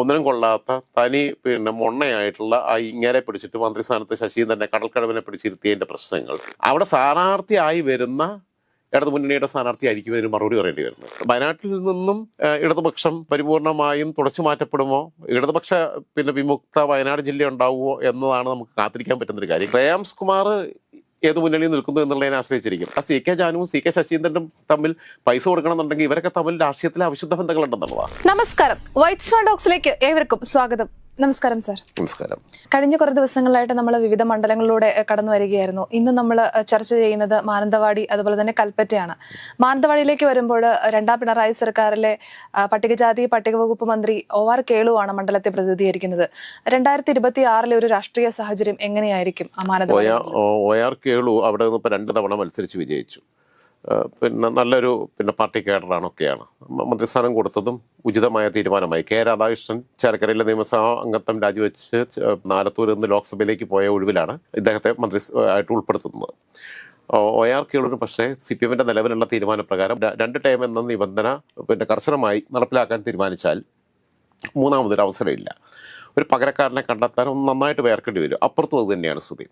ഒന്നിനും കൊള്ളാത്ത തനി മൊണ്ണയായിട്ടുള്ള ആ ഇങ്ങനെ പിടിച്ചിട്ട് മന്ത്രിസ്ഥാനത്ത് ശശീന്ദ്രനെ കടൽക്കടവിനെ പിടിച്ചിരുത്തിയതിൻ്റെ പ്രശ്നങ്ങൾ അവിടെ സ്ഥാനാർത്ഥിയായി വരുന്ന ഇടതു മുന്നണിയുടെ സ്ഥാനാർത്ഥിയായിരിക്കും ഇതിന് മറുപടി പറയേണ്ടി വരുന്നത്. വയനാട്ടിൽ നിന്നും ഇടതുപക്ഷം പരിപൂർണമായും തുടച്ചു മാറ്റപ്പെടുമോ, ഇടതുപക്ഷ വിമുക്ത വയനാട് ജില്ല ഉണ്ടാവുമോ എന്നതാണ് നമുക്ക് കാത്തിരിക്കാൻ പറ്റുന്നൊരു കാര്യം. ശ്രേയാംസ് കുമാർ ഏത് മുന്നണിയിൽ നിൽക്കുന്നു എന്നുള്ളതിനെ ആശ്രയിച്ചിരിക്കും. ആ സി കെ ജാനുവും സി കെ ശശീന്ദ്രനും തമ്മിൽ പൈസ കൊടുക്കണമെന്നുണ്ടെങ്കിൽ ഇവരൊക്കെ തമ്മിൽ രാഷ്ട്രീയത്തിലെ അവിശുദ്ധ ബന്ധങ്ങളുണ്ടെന്നുള്ളതാണ്. നമസ്കാരം, വൈറ്റ് സ്വാൻ ടോക്സിലേക്ക് ഏവർക്കും സ്വാഗതം. നമസ്കാരം സാർ. നമസ്കാരം. കഴിഞ്ഞ കുറേ ദിവസങ്ങളായിട്ട് നമ്മൾ വിവിധ മണ്ഡലങ്ങളിലൂടെ കടന്നു വരികയായിരുന്നു. ഇന്ന് നമ്മൾ ചർച്ച ചെയ്യുന്നത് മാനന്തവാടി അതുപോലെ തന്നെ കൽപ്പറ്റയാണ്. മാനന്തവാടിയിലേക്ക് വരുമ്പോൾ രണ്ടാം പിണറായി സർക്കാരിലെ പട്ടികജാതി പട്ടിക വകുപ്പ് മന്ത്രി OR കേളുവാണ് മണ്ഡലത്തെ പ്രതിനിധീകരിക്കുന്നത്. 2026 ഒരു രാഷ്ട്രീയ സാഹചര്യം എങ്ങനെയായിരിക്കും മാനന്തവാടി? OR കേളു അവിടെ നിന്ന് ഇപ്പോൾ 2 തവണ മത്സരിച്ച് വിജയിച്ചു. നല്ലൊരു പാർട്ടി കേഡറാണൊക്കെയാണ്. മന്ത്രിസ്ഥാനം കൊടുത്തതും ഉചിതമായ തീരുമാനമായി. കെ രാധാകൃഷ്ണൻ ചേർക്കരയിലെ നിയമസഭാ അംഗത്വം രാജിവെച്ച് നാലത്തൂരിൽ നിന്ന് ലോക്സഭയിലേക്ക് പോയ ഒഴിവിലാണ് ഇദ്ദേഹത്തെ മന്ത്രി ആയിട്ട് ഉൾപ്പെടുത്തുന്നത്. OR കേളുവിന് പക്ഷേ CPM നിലവിലുള്ള തീരുമാനപ്രകാരം 2 ടേം എന്ന നിബന്ധന കർശനമായി നടപ്പിലാക്കാൻ തീരുമാനിച്ചാൽ മൂന്നാമതൊരു അവസരമില്ല. ഒരു പകരക്കാരനെ കണ്ടെത്താൻ ഒന്ന് നന്നായിട്ട് വേർക്കേണ്ടി വരും. അപ്പുറത്തും അത് തന്നെയാണ് സ്ഥിതി.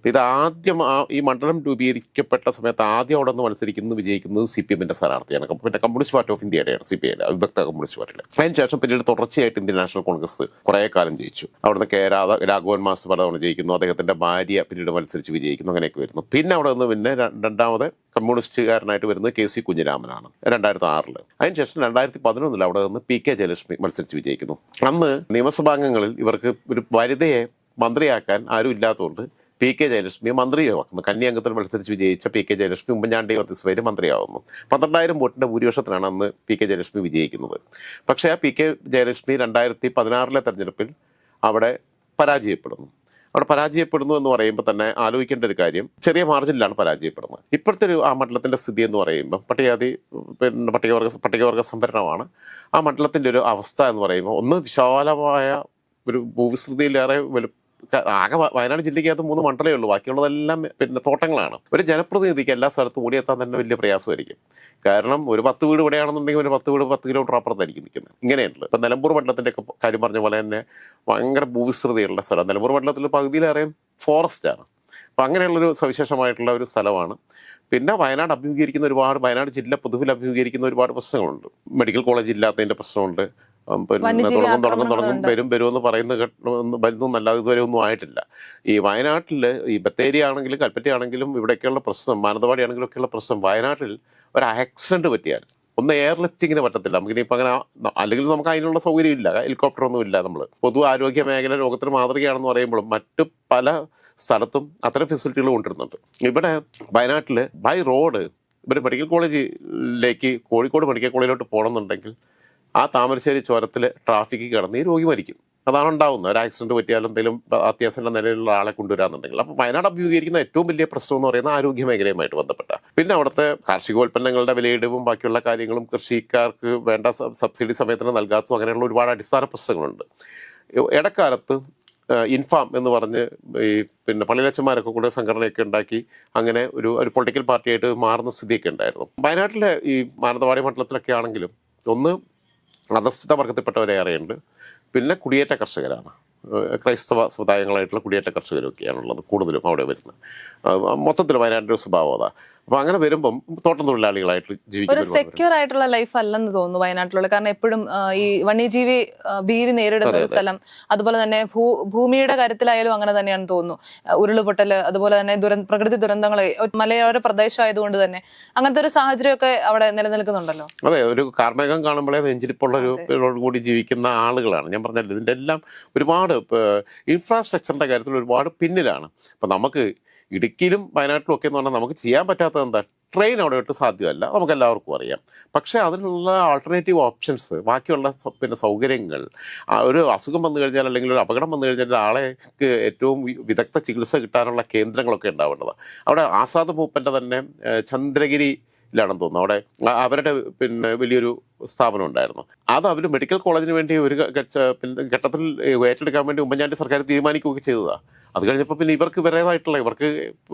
ഇത് ആദ്യം ഈ മണ്ഡലം രൂപീകരിക്കപ്പെട്ട സമയത്ത് ആദ്യം അവിടെ നിന്ന് മത്സരിക്കുന്നത് വിജയിക്കുന്നത് CPM സ്ഥാനാർത്ഥിയാണ്. കമ്മ്യൂണിസ്റ്റ് പാർട്ടി ഓഫ് ഇന്ത്യയുടെയാണ്, CPI വിഭക്ത കമ്മ്യൂണിസ്റ്റ് പാർട്ടിയുടെ. അതിനുശേഷം പിന്നീട് തുടർച്ചയായിട്ട് ഇന്ത്യൻ നാഷണൽ കോൺഗ്രസ് കുറേ കാലം ജയിച്ചു. അവിടുന്ന് കെ രാഘവൻ മാസ്റ്റർ പലതവണ ജയിക്കുന്നു, അദ്ദേഹത്തിന്റെ ഭാര്യ പിന്നീട് മത്സരിച്ച് വിജയിക്കുന്നു, അങ്ങനെയൊക്കെ വരുന്നു. പിന്നെ അവിടെ നിന്ന് രണ്ടാമത് കമ്മ്യൂണിസ്റ്റുകാരനായിട്ട് വരുന്നത് KC കുഞ്ഞിരാമനാണ് 2006. അതിനുശേഷം 2011 അവിടെ നിന്ന് PK ജയലക്ഷ്മി മത്സരിച്ച് വിജയിക്കുന്നു. അന്ന് നിയമസഭാംഗങ്ങളിൽ ഇവർക്ക് ഒരു വനിതയെ മന്ത്രിയാക്കാൻ ആരും ഇല്ലാത്തതുകൊണ്ട് PK ജയലക്ഷ്മിയെ മന്ത്രിയാക്കുന്നു. കന്നി അംഗത്തിൽ മത്സരിച്ച് വിജയിച്ച PK ജയലക്ഷ്മി ഉമ്മൻചാണ്ടി മന്ത്രിസഭയിൽ മന്ത്രിയാവുന്നു. 12,000 വോട്ടിന്റെ ഭൂരിപക്ഷത്തിലാണ് അന്ന് PK ജയലക്ഷ്മി വിജയിക്കുന്നത്. പക്ഷേ ആ PK ജയലക്ഷ്മി 2016 തെരഞ്ഞെടുപ്പിൽ അവിടെ പരാജയപ്പെടുന്നു. അവിടെ പരാജയപ്പെടുന്നു എന്ന് പറയുമ്പോൾ തന്നെ ആലോചിക്കേണ്ട ഒരു കാര്യം, ചെറിയ മാർജിനിലാണ് പരാജയപ്പെടുന്നത്. ഇപ്പോഴത്തെ ആ മണ്ഡലത്തിന്റെ സ്ഥിതി എന്ന് പറയുമ്പോൾ പട്ടികവർഗ സംവരണമാണ്. ആ മണ്ഡലത്തിന്റെ ഒരു അവസ്ഥ എന്ന് പറയുമ്പോൾ ഒന്ന് വിശാലമായ ഒരു ഭൂവിസ്തൃതിയിലേറെ ആകെ വയനാട് ജില്ലയ്ക്കകത്ത് 3 മണ്ഡലമേ ഉള്ളൂ. ബാക്കിയുള്ളതെല്ലാം തോട്ടങ്ങളാണ്. ഒരു ജനപ്രതിനിധിക്ക് എല്ലാ സ്ഥലത്തും ഓടിയെത്താൻ തന്നെ വലിയ പ്രയാസമായിരിക്കും. കാരണം ഒരു 10 വീട് ഇവിടെയാണെന്നുണ്ടെങ്കിൽ ഒരു 10 വീട് 10 കിലോമീറ്റർ അപ്പുറത്തായിരിക്കും നിൽക്കുന്നത്. ഇങ്ങനെയുള്ളത് ഇപ്പം നിലമ്പൂർ മണ്ഡലത്തിൻ്റെ ഒക്കെ കാര്യം പറഞ്ഞ പോലെ തന്നെ ഭയങ്കര ഭൂവിസ്തൃതിയുള്ള സ്ഥലം. നിലമ്പൂർ മണ്ഡലത്തിൽ പകുതിയിലേറെയും ഫോറസ്റ്റാണ്. അപ്പം അങ്ങനെയുള്ളൊരു സവിശേഷമായിട്ടുള്ള ഒരു സ്ഥലമാണ്. പിന്നെ വയനാട് ജില്ല പൊതുവിൽ അഭിമുഖീകരിക്കുന്ന ഒരുപാട് പ്രശ്നങ്ങളുണ്ട്. മെഡിക്കൽ കോളേജ് ഇല്ലാത്തതിൻ്റെ പ്രശ്നമുണ്ട്. തുടങ്ങും വരുമെന്ന് വരുന്നല്ലാതെ ഇതുവരെ ഒന്നും ആയിട്ടില്ല. ഈ വയനാട്ടിൽ ഈ ബത്തേരി ആണെങ്കിലും കൽപ്പറ്റ ആണെങ്കിലും ഇവിടെയൊക്കെയുള്ള പ്രശ്നം, മാനന്തവാടി ആണെങ്കിലും ഒക്കെയുള്ള പ്രശ്നം, വയനാട്ടിൽ ഒരു ആക്സിഡന്റ് പറ്റിയാൽ ഒന്ന് എയർലിഫ്റ്റിങ്ങിന് പറ്റത്തില്ല. നമുക്കിനിപ്പോൾ അങ്ങനെ അല്ലെങ്കിൽ നമുക്ക് അതിനുള്ള സൗകര്യം ഇല്ല, ഹെലികോപ്റ്ററൊന്നും ഇല്ല. നമ്മൾ പൊതു ആരോഗ്യ മേഖല ലോകത്തിന് മാതൃകയാണെന്ന് പറയുമ്പോഴും മറ്റു പല സ്ഥലത്തും അത്തരം ഫെസിലിറ്റികൾ കൊണ്ടുവരുന്നുണ്ട്. ഇവിടെ വയനാട്ടിൽ ബൈ റോഡ് ഇവർ മെഡിക്കൽ കോളേജിലേക്ക് കോഴിക്കോട് മെഡിക്കൽ കോളേജിലോട്ട് പോകണമെന്നുണ്ടെങ്കിൽ ആ താമരശ്ശേരി ചുരത്തിൽ ട്രാഫിക്ക് കിടന്ന് ഈ രോഗി മരിക്കും. അതാണ് ഉണ്ടാവുന്നത്. ഒരു ആക്സിഡന്റ് പറ്റിയാലും എന്തെങ്കിലും അത്യാവശ്യം നിലയിലുള്ള ആളെ കൊണ്ടുവരാന്നുണ്ടെങ്കിൽ. അപ്പോൾ വയനാട് അഭിമുഖീകരിക്കുന്ന ഏറ്റവും വലിയ പ്രശ്നം എന്ന് പറയുന്നത് ആരോഗ്യ മേഖലയുമായിട്ട് ബന്ധപ്പെട്ട, പിന്നെ അവിടുത്തെ കാർഷികോൽപ്പന്നങ്ങളുടെ വിലയിടിവും ബാക്കിയുള്ള കാര്യങ്ങളും കൃഷിക്കാർക്ക് വേണ്ട സബ്സിഡി സമയത്തിന് നൽകാത്തതും അങ്ങനെയുള്ള ഒരുപാട് അടിസ്ഥാന പ്രശ്നങ്ങളുണ്ട്. ഇടക്കാലത്ത് ഇൻഫാം എന്ന് പറഞ്ഞ് ഈ പള്ളിയിലച്ചന്മാരൊക്കെ കൂടെ സംഘടനയൊക്കെ ഉണ്ടാക്കി അങ്ങനെ ഒരു പൊളിറ്റിക്കൽ പാർട്ടിയായിട്ട് മാറുന്ന സ്ഥിതിയൊക്കെ ഉണ്ടായിരുന്നു. വയനാട്ടിലെ ഈ മാനന്തവാടി മണ്ഡലത്തിലൊക്കെ ആണെങ്കിലും ഒന്ന് അധസ്ഥിത വർഗത്തിൽപ്പെട്ടവരേറെയുണ്ട്, പിന്നെ കുടിയേറ്റ കർഷകരാണ്. ക്രൈസ്തവ സമുദായങ്ങളായിട്ടുള്ള കുടിയേറ്റ കർഷകരൊക്കെയാണുള്ളത് കൂടുതലും അവിടെ വരുന്നത്. മൊത്തത്തിൽ വയനാട്ടിൻ്റെ ഒരു സ്വഭാവം അതാ. അപ്പൊ അങ്ങനെ വരുമ്പം തോട്ടം തൊഴിലാളികളായിട്ട് ഒരു സെക്യൂർ ആയിട്ടുള്ള ലൈഫ് അല്ലെന്ന് തോന്നുന്നു വയനാട്ടിലുള്ള. കാരണം എപ്പോഴും ഈ വന്യജീവി ഭീതി നേരിടുന്ന ഒരു സ്ഥലം, അതുപോലെ തന്നെ ഭൂമിയുടെ കാര്യത്തിലായാലും അങ്ങനെ തന്നെയാണെന്ന് തോന്നുന്നു. ഉരുളുപൊട്ടല്, അതുപോലെ തന്നെ പ്രകൃതി ദുരന്തങ്ങൾ, മലയോര പ്രദേശമായതുകൊണ്ട് തന്നെ അങ്ങനത്തെ ഒരു സാഹചര്യമൊക്കെ അവിടെ നിലനിൽക്കുന്നുണ്ടല്ലോ. അതെ, ഒരു കാർമേഘം കാണുമ്പോഴേ നെഞ്ചിരിപ്പുള്ള കൂടി ജീവിക്കുന്ന ആളുകളാണ്. ഞാൻ പറഞ്ഞത് ഇതിൻ്റെ എല്ലാം ഒരുപാട് ഇൻഫ്രാസ്ട്രക്ചറിന്റെ കാര്യത്തിൽ ഒരുപാട് പിന്നിലാണ്. അപ്പൊ നമുക്ക് ഇടുക്കിയിലും വയനാട്ടിലും ഒക്കെ എന്ന് പറഞ്ഞാൽ നമുക്ക് ചെയ്യാൻ പറ്റാത്തത് എന്താ, ട്രെയിൻ അവിടെ ഇട്ട് സാധ്യമല്ല, നമുക്ക് എല്ലാവർക്കും അറിയാം. പക്ഷേ അതിനുള്ള ആൾട്ടർനേറ്റീവ് ഓപ്ഷൻസ്, ബാക്കിയുള്ള സൗകര്യങ്ങൾ, ഒരു അസുഖം വന്നു കഴിഞ്ഞാൽ അല്ലെങ്കിൽ ഒരു അപകടം വന്നു കഴിഞ്ഞാൽ ആളെക്ക് ഏറ്റവും വിദഗ്ധ ചികിത്സ കിട്ടാനുള്ള കേന്ദ്രങ്ങളൊക്കെ ഉണ്ടാവേണ്ടതാണ്. അവിടെ ആസാദ് മൂപ്പൻ്റെ തന്നെ ചന്ദ്രഗിരിയിലാണെന്ന് തോന്നുന്നു, അവിടെ അവരുടെ വലിയൊരു സ്ഥാപനം ഉണ്ടായിരുന്നു. അത് അവർ മെഡിക്കൽ കോളേജിന് വേണ്ടി ഒരു ഘട്ടത്തിൽ ഏറ്റെടുക്കാൻ വേണ്ടി ഉമ്മൻചാണ്ടി സർക്കാർ തീരുമാനിക്കുകയൊക്കെ ചെയ്തതാണ്. അത് കഴിഞ്ഞപ്പോൾ പിന്നെ ഇവർക്ക് ഇവരുടേതായിട്ടുള്ള ഇവർക്ക്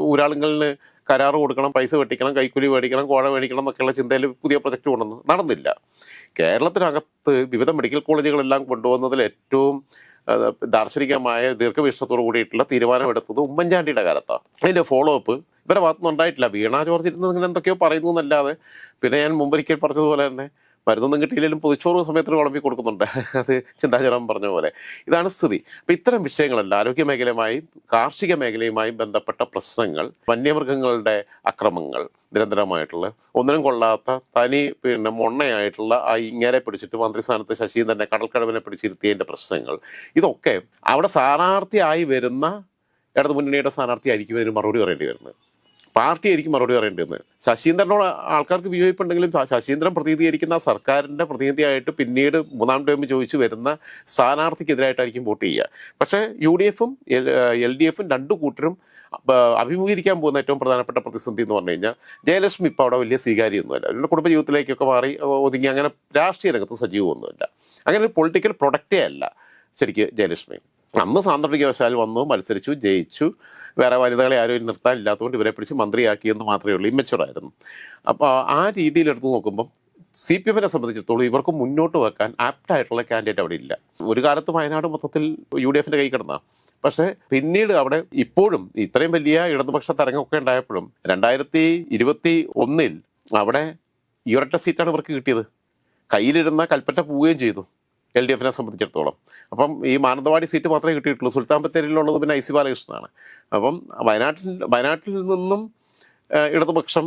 ഊരാളുകളിന് കരാറ് കൊടുക്കണം, പൈസ വെട്ടിക്കണം, കൈക്കൂലി മേടിക്കണം, കോഴ മേടിക്കണം എന്നൊക്കെയുള്ള ചിന്തയിൽ പുതിയ പ്രൊജക്റ്റ് കൊണ്ടുവന്നു. നടന്നില്ല. കേരളത്തിനകത്ത് വിവിധ മെഡിക്കൽ കോളേജുകളെല്ലാം കൊണ്ടുവന്നതിൽ ഏറ്റവും ദാർശനികമായ ദീർഘവീക്ഷണത്തോടു കൂടിയിട്ടുള്ള തീരുമാനമെടുത്തത് ഉമ്മൻചാണ്ടിയുടെ കാലത്താണ്. അതിൻ്റെ ഫോളോ അപ്പ് ഇവരെ ഭാഗത്തുനിന്ന് ഉണ്ടായിട്ടില്ല. വീണ ജോർജ് ഇരുന്ന് ഇങ്ങനെ എന്തൊക്കെയോ പറയുന്നു എന്നല്ലാതെ, പിന്നെ ഞാൻ മുമ്പൊരിക്കൽ പറഞ്ഞതുപോലെ തന്നെ മരുന്നൊന്നും കിട്ടിയില്ലെങ്കിലും പൊതിച്ചോറ് സമയത്തിന് വിളമ്പി കൊടുക്കുന്നുണ്ട്. അത് ചിന്താചരണം പറഞ്ഞ പോലെ ഇതാണ് സ്ഥിതി. അപ്പം ഇത്തരം വിഷയങ്ങളല്ല, ആരോഗ്യ മേഖലയുമായും കാർഷിക മേഖലയുമായും ബന്ധപ്പെട്ട പ്രശ്നങ്ങൾ, വന്യമൃഗങ്ങളുടെ അക്രമങ്ങൾ, നിരന്തരമായിട്ടുള്ള ഒന്നിനും കൊള്ളാത്ത തനി മൊണ്ണയായിട്ടുള്ള ആ ഇങ്ങനെ പിടിച്ചിട്ട് മന്ത്രിസ്ഥാനത്ത് ശശീന്ദ്രനെ കടൽക്കടവിനെ പിടിച്ചിരുത്തിയതിൻ്റെ പ്രശ്നങ്ങൾ, ഇതൊക്കെ അവിടെ സ്ഥാനാർത്ഥിയായി വരുന്ന ഇടതു മുന്നണിയുടെ സ്ഥാനാർത്ഥിയായിരിക്കും ഇതിന് മറുപടി പറയേണ്ടി വരുന്നത്. പാർട്ടി ആയിരിക്കും മറുപടി പറയേണ്ടി വന്നത്. ശശീന്ദ്രനോട് ആൾക്കാർക്ക് വിയോജിപ്പുണ്ടെങ്കിലും ശശീന്ദ്രൻ പ്രതിനിധീകരിക്കുന്ന സർക്കാരിൻ്റെ പ്രതിനിധിയായിട്ട് പിന്നീട് മൂന്നാം ടേം ചോദിച്ചു വരുന്ന സ്ഥാനാർത്ഥിക്കെതിരായിട്ടായിരിക്കും വോട്ട് ചെയ്യുക. പക്ഷേ UDF-ഉം LDF-ഉം രണ്ടു കൂട്ടരും അഭിമുഖീകരിക്കാൻ പോകുന്ന ഏറ്റവും പ്രധാനപ്പെട്ട പ്രതിസന്ധി എന്ന് പറഞ്ഞു കഴിഞ്ഞാൽ, ജയലക്ഷ്മി ഇപ്പോൾ അവിടെ വലിയ സ്വീകാര്യമൊന്നുമല്ല. അവരുടെ കുടുംബജീവിതത്തിലേക്കൊക്കെ മാറി ഒതുങ്ങി അങ്ങനെ രാഷ്ട്രീയ രംഗത്ത് സജീവമൊന്നുമില്ല. അങ്ങനെ ഒരു പൊളിറ്റിക്കൽ പ്രൊഡക്റ്റേ അല്ല ശരിക്ക് ജയലക്ഷ്മി. അന്ന് സാന്ദർഭികവശാൽ വന്നു, മത്സരിച്ചു, ജയിച്ചു. വേറെ വനിതകളെ ആരും നിർത്താൻ ഇല്ലാത്തതുകൊണ്ട് ഇവരെ പിടിച്ച് മന്ത്രിയാക്കിയെന്ന് മാത്രമേ ഉള്ളൂ. ഇമ്മച്ചുറായിരുന്നു. അപ്പോൾ ആ രീതിയിൽ എടുത്ത് നോക്കുമ്പം CPM-നെ സംബന്ധിച്ചിടത്തോളം ഇവർക്ക് മുന്നോട്ട് വെക്കാൻ ആപ്റ്റായിട്ടുള്ള കാൻഡിഡേറ്റ് അവിടെ ഇല്ല. ഒരു കാലത്ത് വയനാട് മൊത്തത്തിൽ UDF-ന്റെ കൈ കിടന്ന, പക്ഷേ പിന്നീട് അവിടെ ഇപ്പോഴും ഇത്രയും വലിയ ഇടതുപക്ഷ തരംഗമൊക്കെ ഉണ്ടായപ്പോഴും 2021 അവിടെ ഈ ഒരൊറ്റ സീറ്റാണ് ഇവർക്ക് കിട്ടിയത്. കയ്യിലിരുന്ന കൽപ്പറ്റ പോവുകയും ചെയ്തു LDF-നെ സംബന്ധിച്ചിടത്തോളം. അപ്പം ഈ മാനന്തവാടി സീറ്റ് മാത്രമേ കിട്ടിയിട്ടുള്ളൂ. സുൽത്താൻ ബത്തേരിയിലുള്ളത് പിന്നെ IC ബാലകൃഷ്ണനാണ്. അപ്പം വയനാട്ടിൽ നിന്നും ഇടതുപക്ഷം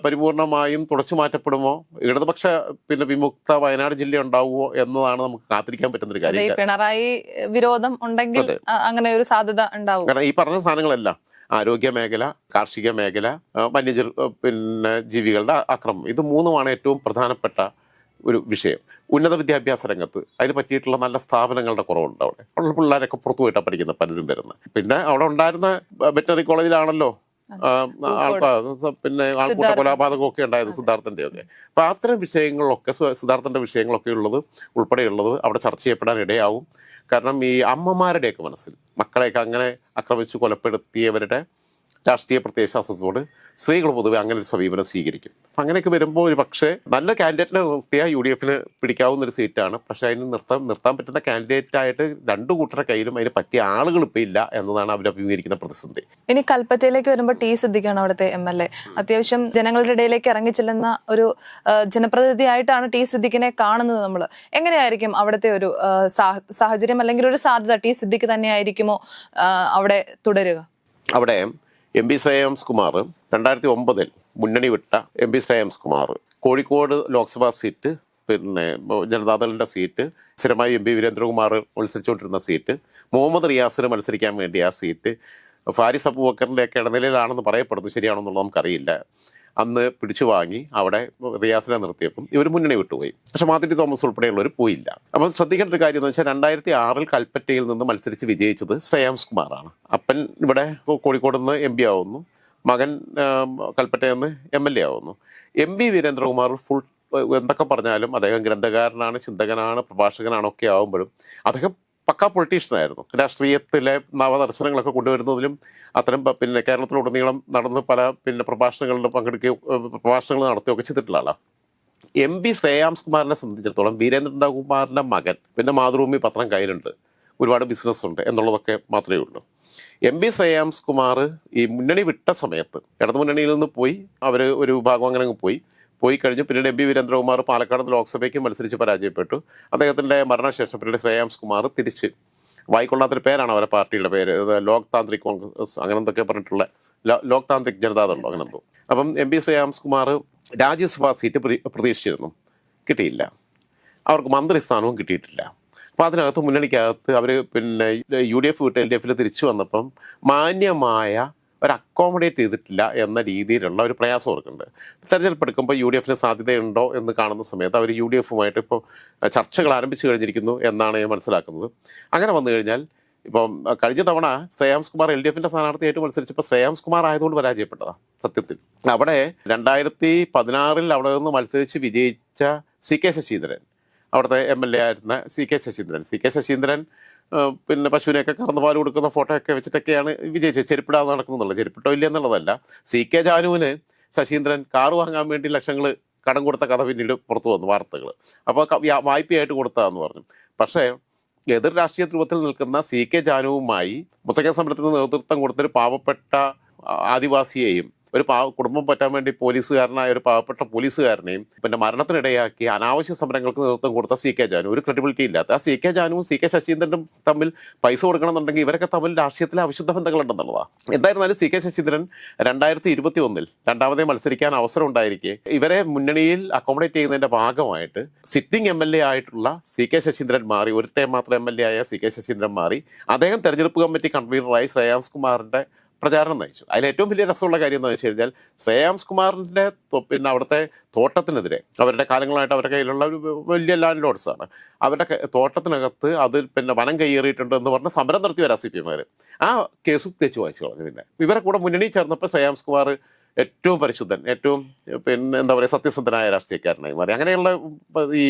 പരിപൂർണമായും തുടച്ചു മാറ്റപ്പെടുമോ, ഇടതുപക്ഷ വിമുക്ത വയനാട് ജില്ല ഉണ്ടാവുമോ എന്നതാണ് നമുക്ക് കാത്തിരിക്കാൻ പറ്റുന്നൊരു കാര്യം. പിണറായി വിരോധം ഉണ്ടെങ്കിൽ അങ്ങനെ ഒരു സാധ്യത ഉണ്ടാവും. കാരണം ഈ പറഞ്ഞ സാധനങ്ങളെല്ലാം ആരോഗ്യ മേഖല, കാർഷിക മേഖല, ജീവികളുടെ അക്രമം, ഇത് മൂന്നുമാണ് ഏറ്റവും പ്രധാനപ്പെട്ട ഒരു വിഷയം. ഉന്നത വിദ്യാഭ്യാസ രംഗത്ത് അതിന് പറ്റിയിട്ടുള്ള നല്ല സ്ഥാപനങ്ങളുടെ കുറവുണ്ട്. അവിടെ ഉള്ള പിള്ളേരൊക്കെ പുറത്തു പോയിട്ടാണ് പഠിക്കുന്ന പലരും വരുന്നത്. പിന്നെ അവിടെ ഉണ്ടായിരുന്ന വെറ്ററിനറി കോളേജിലാണല്ലോ ആൾക്കൂട്ട കൊലപാതകമൊക്കെ ഉണ്ടായത്, സിദ്ധാർത്ഥൻ്റെ ഒക്കെ. അപ്പം അത്തരം വിഷയങ്ങളൊക്കെ, സിദ്ധാർത്ഥൻ്റെ വിഷയങ്ങളൊക്കെ ഉൾപ്പെടെയുള്ളത് അവിടെ ചർച്ച ചെയ്യപ്പെടാൻ ഇടയാവും. കാരണം ഈ അമ്മമാരുടെയൊക്കെ മനസ്സിൽ മക്കളെയൊക്കെ അങ്ങനെ ആക്രമിച്ച് കൊലപ്പെടുത്തിയവരുടെ രാഷ്ട്രീയ പ്രത്യയശാസ്ത്രത്തോട് സ്ത്രീകൾ പൊതുവെ അങ്ങനെ ഒരു സമീപനം സ്വീകരിക്കും. അപ്പം അങ്ങനെയൊക്കെ വരുമ്പോൾ ഒരു പക്ഷേ നല്ല കാൻഡിഡേറ്റിനെ നിർത്തിയാൽ UDF-ന് പിടിക്കാവുന്ന ഒരു സീറ്റാണ്. പക്ഷേ അതിന് നിർത്താൻ പറ്റുന്ന കാൻഡിഡേറ്റായിട്ട് രണ്ടു കൂട്ടരുടെ കയ്യിലും അതിന് പറ്റിയ ആളുകൾ ഇപ്പം ഇല്ല എന്നതാണ് അവർ അഭിമുഖീകരിക്കുന്ന പ്രതിസന്ധി. ഇനി കൽപ്പറ്റയിലേക്ക് വരുമ്പോൾ T. സിദ്ദിഖാണ് അവിടുത്തെ MLA. അത്യാവശ്യം ജനങ്ങളുടെ ഇടയിലേക്ക് ഇറങ്ങിച്ചെല്ലുന്ന ഒരു ജനപ്രതിനിധിയായിട്ടാണ് T. സിദ്ദിഖിനെ കാണുന്നത് നമ്മൾ. എങ്ങനെയായിരിക്കും അവിടുത്തെ ഒരു സാഹചര്യം, അല്ലെങ്കിൽ ഒരു സാധ്യത T. സിദ്ദിഖ് തന്നെയായിരിക്കുമോ അവിടെ തുടരുക? അവിടെ MP ശ്രേയാംസ് കുമാർ 2009 മുന്നണി വിട്ട MP ശ്രേയാംസ് കുമാർ കോഴിക്കോട് ലോക്സഭാ സീറ്റ്, ജനതാദളിൻ്റെ സീറ്റ്, സ്ഥിരമായി MP വീരേന്ദ്രകുമാർ മത്സരിച്ചുകൊണ്ടിരുന്ന സീറ്റ്, മുഹമ്മദ് റിയാസിന് മത്സരിക്കാൻ വേണ്ടി ആ സീറ്റ് ഫാരിസ് അബൂബക്കറിൻ്റെ ഒക്കെ ഇടനിലയിലാണെന്ന് പറയപ്പെടുന്നു. ശരിയാണെന്നുള്ളത് നമുക്കറിയില്ല. അന്ന് പിടിച്ചു വാങ്ങി അവിടെ റിയാസിനെ നിർത്തിയപ്പം ഇവർ മുന്നണി വിട്ടുപോയി. പക്ഷെ മാത്യു തോമസ് ഉൾപ്പെടെയുള്ളവർ പോയില്ല. അപ്പം ശ്രദ്ധിക്കേണ്ട ഒരു കാര്യം എന്ന് വെച്ചാൽ 2006 കൽപ്പറ്റയിൽ നിന്ന് മത്സരിച്ച് വിജയിച്ചത് ശ്രേയാംസ് കുമാറാണ്. അപ്പൻ ഇവിടെ കോഴിക്കോട് നിന്ന് MP ആവുന്നു, മകൻ കൽപ്പറ്റയിൽ നിന്ന് MLA ആവുന്നു. MP വീരേന്ദ്രകുമാർ ഫുൾ എന്തൊക്കെ പറഞ്ഞാലും അദ്ദേഹം ഗ്രന്ഥകാരനാണ്, ചിന്തകനാണ്, പ്രഭാഷകനാണ് ഒക്കെ ആവുമ്പോഴും അദ്ദേഹം പക്കാ പൊളിറ്റീഷ്യനായിരുന്നു. രാഷ്ട്രീയത്തിലെ നവദർശനങ്ങളൊക്കെ കൊണ്ടുവരുന്നതിലും അത്തരം കേരളത്തിലുടനീളം നടന്ന് പല പ്രഭാഷണങ്ങളിലും പ്രഭാഷണങ്ങൾ നടത്തുകയൊക്കെ ചെയ്തിട്ടുള്ള ആളാണ്. MP ശ്രേയാംസ് കുമാറിനെ സംബന്ധിച്ചിടത്തോളം വീരേന്ദ്രകുമാറിൻ്റെ മകൻ, പിന്നെ മാതൃഭൂമി പത്രം കയ്യിലുണ്ട്, ഒരുപാട് ബിസിനസ് ഉണ്ട് എന്നുള്ളതൊക്കെ മാത്രമേ ഉള്ളൂ. MP ശ്രേയാംസ് കുമാർ ഈ മുന്നണി വിട്ട സമയത്ത് ഇടതു മുന്നണിയിൽ നിന്ന് പോയി, അവർ ഒരു വിഭാഗം അങ്ങനെ പോയി കഴിഞ്ഞു. പിന്നീട് MP വീരേന്ദ്രകുമാർ പാലക്കാട് ലോക്സഭയ്ക്ക് മത്സരിച്ച് പരാജയപ്പെട്ടു. അദ്ദേഹത്തിൻ്റെ മരണശേഷം പിന്നീട് ശ്രേയാംസ് കുമാർ തിരിച്ച്, വായിക്കൊള്ളാത്തൊരു പേരാണ് അവരെ പാർട്ടിയുടെ പേര്, ലോക് താന്ത്രിക് കോൺഗ്രസ് അങ്ങനെ എന്തൊക്കെ പറഞ്ഞിട്ടുള്ള ലോക് താന്ത്രിക് ജനതാദളുണ്ടോ അങ്ങനെ എന്തോ. അപ്പം MP ശ്രേയാംസ് കുമാർ രാജ്യസഭാ സീറ്റ് പ്രതീക്ഷിച്ചിരുന്നു, കിട്ടിയില്ല. അവർക്ക് മന്ത്രിസ്ഥാനവും കിട്ടിയിട്ടില്ല. അപ്പോൾ അതിനകത്ത് മുന്നണിക്കകത്ത് അവർ UDF വിട്ട് LDF-ൽ തിരിച്ചു വന്നപ്പം മാന്യമായ ഒരു അക്കോമഡേറ്റ് ചെയ്തിട്ടില്ല എന്ന രീതിയിലുള്ള ഒരു പ്രയാസം അവർക്കുണ്ട്. തെരഞ്ഞെടുപ്പ് എടുക്കുമ്പോൾ UDF-ന് സാധ്യതയുണ്ടോ എന്ന് കാണുന്ന സമയത്ത് അവർ UDF-ഉമായിട്ട് ഇപ്പോൾ ചർച്ചകൾ ആരംഭിച്ചു കഴിഞ്ഞിരിക്കുന്നു എന്നാണ് ഞാൻ മനസ്സിലാക്കുന്നത്. അങ്ങനെ വന്നു കഴിഞ്ഞാൽ ഇപ്പം കഴിഞ്ഞ തവണ ശ്രേയാംസ് കുമാർ LDF-ന്റെ സ്ഥാനാർത്ഥിയായിട്ട് മത്സരിച്ചപ്പോൾ ശ്രേയാംസ് കുമാർ ആയതുകൊണ്ട് പരാജയപ്പെട്ടതാണ് സത്യത്തിൽ. അവിടെ 2016 അവിടെ നിന്ന് മത്സരിച്ച് വിജയിച്ച CK ശശീന്ദ്രൻ അവിടുത്തെ MLA ആയിരുന്ന CK ശശീന്ദ്രൻ. CK ശശീന്ദ്രൻ പിന്നെ പശുവിനെയൊക്കെ കറന്ന് പാൽ കൊടുക്കുന്ന ഫോട്ടോ ഒക്കെ വെച്ചിട്ടൊക്കെയാണ് വിജയിച്ചത്. ചെരുപ്പിടാതെ നടക്കുന്നുള്ളത്, ചെരുപ്പിട്ടോ ഇല്ല എന്നുള്ളതല്ല. CK ജാനുവിന് ശശീന്ദ്രൻ കാറ് വാങ്ങാൻ വേണ്ടി ലക്ഷങ്ങൾ കടം കൊടുത്ത കഥ പിന്നീട് പുറത്തു വന്നു വാർത്തകൾ. അപ്പോൾ വായ്പയായിട്ട് കൊടുത്തതാന്ന് പറഞ്ഞു. പക്ഷേ എതിർ രാഷ്ട്രീയ ധ്രുവത്തിൽ നിൽക്കുന്ന CK ജാനുവുമായി മുത്തങ്ങ സമരത്തിന് നേതൃത്വം കൊടുത്തൊരു പാവപ്പെട്ട ആദിവാസിയെയും ഒരു കുടുംബം പറ്റാൻ വേണ്ടി പോലീസുകാരനായ ഒരു പാവപ്പെട്ട പോലീസുകാരനെയും പിന്നെ മരണത്തിനിടയാക്കി അനാവശ്യ സമരങ്ങൾക്ക് നേതൃത്വം കൊടുത്ത CK ജാനു, ഒരു ക്രെഡിബിലിറ്റി ഇല്ലാത്ത ആ CK ജാനുവും CK ശശീന്ദ്രനും തമ്മിൽ പൈസ കൊടുക്കണമെന്നുണ്ടെങ്കിൽ ഇവരൊക്കെ തമ്മിൽ രാഷ്ട്രീയത്തിലെ അവിശുദ്ധ ബന്ധങ്ങളുണ്ടെന്നുള്ളതാണ്. എന്തായിരുന്നാലും CK ശശീന്ദ്രൻ 2021 രണ്ടാമതേ മത്സരിക്കാൻ അവസരം ഉണ്ടായിരിക്കെ ഇവരെ മുന്നണിയിൽ അക്കോമഡേറ്റ് ചെയ്യുന്നതിന്റെ ഭാഗമായിട്ട് സിറ്റിംഗ് MLA ആയിട്ടുള്ള CK ശശീന്ദ്രൻ മാറി, ഒരു ടൈം മാത്രം MLA ആയ CK ശശീന്ദ്രൻ മാറി. അദ്ദേഹം തെരഞ്ഞെടുപ്പ് കമ്മിറ്റി കൺവീനറായി ശ്രേയാംസ് കുമാറിന്റെ പ്രചാരണം നയിച്ചു. അതിൽ ഏറ്റവും വലിയ രസമുള്ള കാര്യം എന്ന് വെച്ച് കഴിഞ്ഞാൽ ശ്രേയാംസ് കുമാറിന്റെ പിന്നെ അവിടുത്തെ തോട്ടത്തിനെതിരെ, അവരുടെ കാലങ്ങളായിട്ട് അവരുടെ കയ്യിലുള്ള ഒരു വലിയ ലാൻഡ് ലോഡ്സാണ്, അവരുടെ തോട്ടത്തിനകത്ത് അത് പിന്നെ വനം കയ്യേറിയിട്ടുണ്ട് എന്ന് പറഞ്ഞ് സമരം നടത്തി വരാം CPM. ആ കേസും തെച്ചു വായിച്ചു കളഞ്ഞു. പിന്നെ ഇവരെ കൂടെ മുന്നണി ചേർന്നപ്പോൾ ശ്രേയാംസ് കുമാർ ഏറ്റവും പരിശുദ്ധൻ, ഏറ്റവും പിന്നെ എന്താ പറയുക സത്യസന്ധനായ രാഷ്ട്രീയക്കാരനായി മാറി. അങ്ങനെയുള്ള ഈ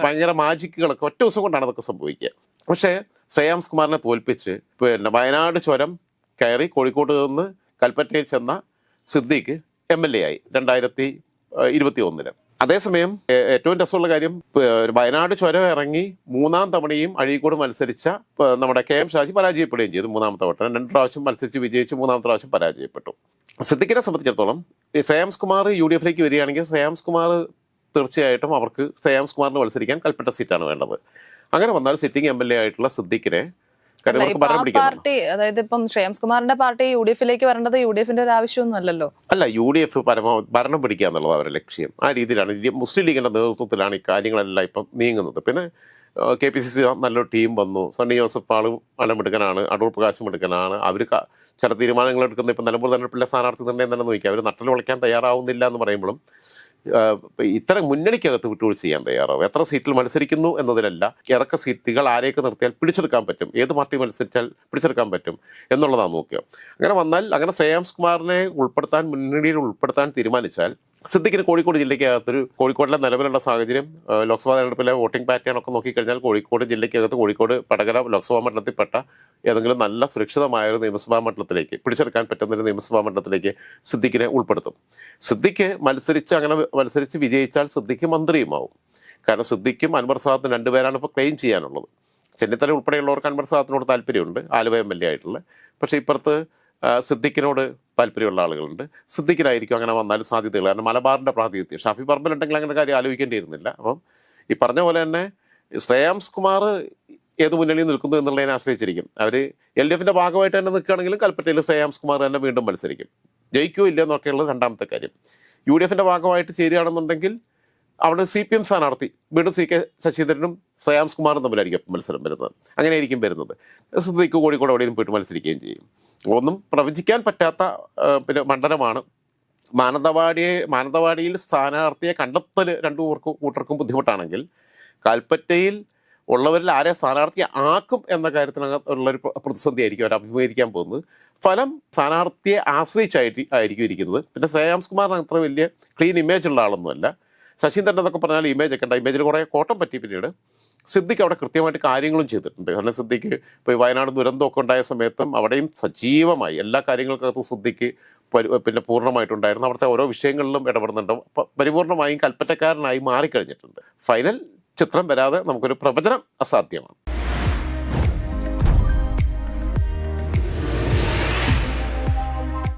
ഭയങ്കര മാജിക്കുകളൊക്കെ ഒറ്റ ദിവസം കൊണ്ടാണ് അതൊക്കെ സംഭവിക്കുക. പക്ഷേ ശ്രേയാംസ് കുമാറിനെ തോൽപ്പിച്ച് പിന്നെ വയനാട് ചുരം കയറി കോഴിക്കോട് നിന്ന് കൽപ്പറ്റയിൽ ചെന്ന സിദ്ദീഖ് MLA ആയി 2021. അതേസമയം ഏറ്റവും രസമുള്ള കാര്യം വയനാട് ചുരം ഇറങ്ങി 3ാം തവണയും അഴീക്കോട് മത്സരിച്ച നമ്മുടെ KM ഷാജി പരാജയപ്പെടുകയും ചെയ്തു. 3ാമത്തെ വട്ടം 2 പ്രാവശ്യം മത്സരിച്ച് വിജയിച്ച് 3ാമത്തെ പ്രാവശ്യം പരാജയപ്പെട്ടു. സിദ്ദീഖിനെ സംബന്ധിച്ചിടത്തോളം ശ്രേയാംസ് കുമാർ UDF വരികയാണെങ്കിൽ ശ്രേയാംസ് കുമാർ തീർച്ചയായിട്ടും അവർക്ക് ശ്രേയാംസ് കുമാറിന് മത്സരിക്കാൻ കൽപ്പറ്റ സീറ്റാണ് വേണ്ടത്. അങ്ങനെ വന്നാൽ സിറ്റിംഗ് MLA ആയിട്ടുള്ള സിദ്ദീഖിനെ പാർട്ടി, അതായത് ഇപ്പം ശ്രേയാംസ് കുമാറിന്റെ പാർട്ടി UDF വരേണ്ടത് UDFന്റെ ഒരു ആവശ്യമൊന്നും അല്ലല്ലോ. അല്ല, UDF പരമാവധി ഭരണം പിടിക്കുക എന്നുള്ളത് അവരുടെ ലക്ഷ്യം. ആ രീതിയിലാണ് മുസ്ലിം ലീഗിന്റെ നേതൃത്വത്തിലാണ് ഈ കാര്യങ്ങളെല്ലാം ഇപ്പം നീങ്ങുന്നത്. പിന്നെ KPCC നല്ലൊരു ടീം വന്നു. സണ്ണി ജോസഫ് ആളും അലമെടുക്കനാണ്, അടൂർ പ്രകാശം എടുക്കനാണ്. അവർ ചില തീരുമാനങ്ങൾ എടുക്കുന്നത് ഇപ്പം നിലമ്പൂർ തെരഞ്ഞെടുപ്പിലെ സ്ഥാനാർത്ഥി നിർണ്ണയം തന്നെ നോക്കിയാൽ അവർ നട്ടൽ വിളിക്കാൻ തയ്യാറാവുന്നില്ല എന്ന് പറയുമ്പോഴും ഇത്തരം മുന്നണിക്കകത്ത് വിട്ടുവീഴ്ച ചെയ്യാൻ തയ്യാറാവും. എത്ര സീറ്റിൽ മത്സരിക്കുന്നു എന്നതിലല്ല, ഏതൊക്കെ സീറ്റുകൾ ആരെയൊക്കെ നിർത്തിയാൽ പിടിച്ചെടുക്കാൻ പറ്റും, ഏത് പാർട്ടി മത്സരിച്ചാൽ പിടിച്ചെടുക്കാൻ പറ്റും എന്നുള്ളതാണ് നോക്കുക. അങ്ങനെ വന്നാൽ അങ്ങനെ ശ്രേയാംസ് കുമാറിനെ മുന്നണിയിൽ ഉൾപ്പെടുത്താൻ തീരുമാനിച്ചാൽ സിദ്ദീഖിന് കോഴിക്കോട് ജില്ലയ്ക്കകത്തൊരു കോഴിക്കോടിലെ നിലവിലുള്ള സാഹചര്യം, ലോക്സഭാ തെരഞ്ഞെടുപ്പിലെ വോട്ടിംഗ് പാറ്റേൺ ഒക്കെ നോക്കിക്കഴിഞ്ഞാൽ കോഴിക്കോട് ജില്ലയ്ക്കകത്ത് കോഴിക്കോട് വടകര ലോക്സഭാ മണ്ഡലത്തിൽപ്പെട്ട ഏതെങ്കിലും നല്ല സുരക്ഷിതമായ ഒരു നിയമസഭാ മണ്ഡലത്തിലേക്ക് പിടിച്ചെടുക്കാൻ പറ്റുന്നൊരു നിയമസഭാ മണ്ഡലത്തിലേക്ക് സിദ്ദീഖിനെ ഉൾപ്പെടുത്തും. സിദ്ദീഖ് മത്സരിച്ച് വിജയിച്ചാൽ സിദ്ദീഖ് മന്ത്രിയുമാവും. കാരണം സിദ്ദീഖും അൻവർ സാദത്തും രണ്ടുപേരാണ് ഇപ്പോൾ ക്ലെയിം ചെയ്യാനുള്ളത്. ചെന്നിത്തല ഉൾപ്പെടെയുള്ളവർക്ക് അൻവർ സാദത്തിനോട് താല്പര്യമുണ്ട്, ആലുവ MLA ആയിട്ടുള്ള. പക്ഷേ ഇപ്പുറത്ത് സിദ്ദീഖിനോട് താല്പര്യമുള്ള ആളുകളുണ്ട്. സിദ്ദീഖിനായിരിക്കും അങ്ങനെ വന്നാലും സാധ്യതകൾ. കാരണം മലബാറിൻ്റെ പ്രാതിനിധ്യം, ഷാഫി പറമ്പിലുണ്ടെങ്കിൽ അങ്ങനെ കാര്യം ആലോചിക്കേണ്ടിയിരുന്നില്ല. അപ്പം ഈ പറഞ്ഞ പോലെ തന്നെ ശ്രേയാംസ് കുമാർ ഏത് മുന്നണിയിൽ നിൽക്കുന്നു എന്നുള്ളതിനെ ആശ്രയിച്ചിരിക്കും. അവർ LDFന്റെ ഭാഗമായിട്ട് തന്നെ നിൽക്കുകയാണെങ്കിലും കൽപ്പറ്റയിൽ ശ്രേയാംസ് കുമാർ തന്നെ വീണ്ടും മത്സരിക്കും. ജയിക്കുകയോ ഇല്ല എന്നൊക്കെയുള്ള രണ്ടാമത്തെ കാര്യം. UDFന്റെ ഭാഗമായിട്ട് ചേരുകയാണെന്നുണ്ടെങ്കിൽ അവിടെ CPM സ്ഥാനാർത്ഥി വീണ്ടും CK ശശീന്ദ്രനും ശ്രേയാംസ് കുമാറും തമ്മിലായിരിക്കും മത്സരം വരുന്നത്. അങ്ങനെയായിരിക്കും വരുന്നത്. സിദ്ദീഖ് കോഴിക്കോട് എവിടെയും പോയിട്ട് മത്സരിക്കുകയും ചെയ്യും. ഒന്നും പ്രവചിക്കാൻ പറ്റാത്ത പിന്നെ മണ്ഡലമാണ്. മാനന്തവാടിയിൽ സ്ഥാനാർത്ഥിയെ കണ്ടെത്തൽ രണ്ടു കൂട്ടർക്കും ബുദ്ധിമുട്ടാണെങ്കിൽ കൽപ്പറ്റയിൽ ഉള്ളവരിൽ ആരെ സ്ഥാനാർത്ഥി ആക്കും എന്ന കാര്യത്തിനകത്തുള്ളൊരു പ്രതിസന്ധി ആയിരിക്കും അവർ അഭിമുഖീകരിക്കാൻ പോകുന്നത്. ഫലം സ്ഥാനാർത്ഥിയെ ആയിരിക്കും ഇരിക്കുന്നത്. പിന്നെ ശ്രേയാംസ് കുമാറിന് അത്ര വലിയ ക്ലീൻ ഇമേജ് ഉള്ള ആളൊന്നുമല്ല. ശശീന്ദ്രൻ എന്നൊക്കെ പറഞ്ഞാൽ ഇമേജ് ഒക്കെ ഉണ്ട്, ഇമേജിൽ കുറേ കോട്ടം പറ്റി. പിന്നീട് സിദ്ദീഖ് അവിടെ കൃത്യമായിട്ട് കാര്യങ്ങളും ചെയ്തിട്ടുണ്ട്. കാരണം സിദ്ദീഖ് ഇപ്പോൾ വയനാട് ദുരന്തമൊക്കെ ഉണ്ടായ സമയത്തും അവിടെയും സജീവമായി എല്ലാ കാര്യങ്ങൾക്കകത്തും സിദ്ദീഖ് പിന്നെ പൂർണ്ണമായിട്ടുണ്ടായിരുന്നു. അവിടുത്തെ ഓരോ വിഷയങ്ങളിലും ഇടപെടുന്നുണ്ട്. പരിപൂർണമായും കൽപ്പറ്റക്കാരനായി മാറിക്കഴിഞ്ഞിട്ടുണ്ട്. ഫൈനൽ ചിത്രം വരാതെ നമുക്കൊരു പ്രവചനം അസാധ്യമാണ്.